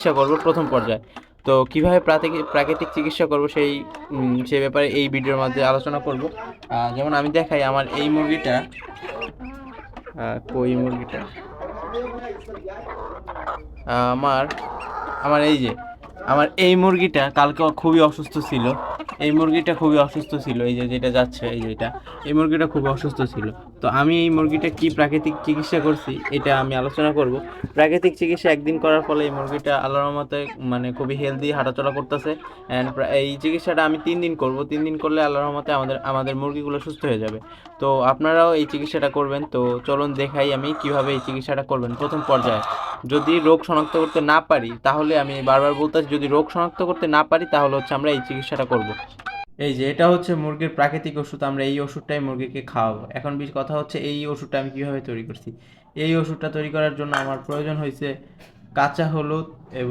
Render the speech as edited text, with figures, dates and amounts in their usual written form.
চিকিৎসা করব প্রথম পর্যায়ে। তো কীভাবে প্রাকৃতিক চিকিৎসা করব সেই ব্যাপারে এই ভিডিওর মধ্যে আলোচনা করব। যেমন আমি দেখাই আমার এই মুরগিটা, কই মুরগিটা, আমার আমার এই যে আমার এই মুরগিটা কালকে খুবই অসুস্থ ছিল। এই মুরগিটা খুবই অসুস্থ ছিল, এই যে যেটা যাচ্ছে, এই যেটা, এই মুরগিটা খুবই অসুস্থ ছিল। তো আমি এই মুরগিটা কি প্রাকৃতিক চিকিৎসা করছি এটা আমি আলোচনা করব। প্রাকৃতিক চিকিৎসা একদিন করার ফলে এই মুরগিটা আল্লাহর রহমতে মানে খুবই হেলদি হাঁটাচলা করতেছে। অ্যান্ড এই চিকিৎসাটা আমি 3 দিন করব। 3 দিন করলে আল্লাহর রহমতে আমাদের মুরগিগুলো সুস্থ হয়ে যাবে। তো আপনারাও এই চিকিৎসাটা করবেন। তো চলুন দেখাই আমি কিভাবে এই চিকিৎসাটা করবেন প্রথম পর্যায়ে। যদি রোগ শনাক্ত করতে না পারি, তাহলে আমি বারবার বলতেছি, যদি রোগ শনাক্ত করতে না পারি তাহলে হচ্ছে আমরা এই চিকিৎসাটা করব। এই যে এটা হচ্ছে মুরগির প্রাকৃতিক ওষুধ, আমরা এই ওষুধটাই মুরগিকে খাওয়াবো। এখন কথা হচ্ছে এই ওষুধটা আমি কিভাবে তৈরি করছি। এই ওষুধটা তৈরি করার জন্য আমার প্রয়োজন হয়েছে কাঁচা হলুদ এবং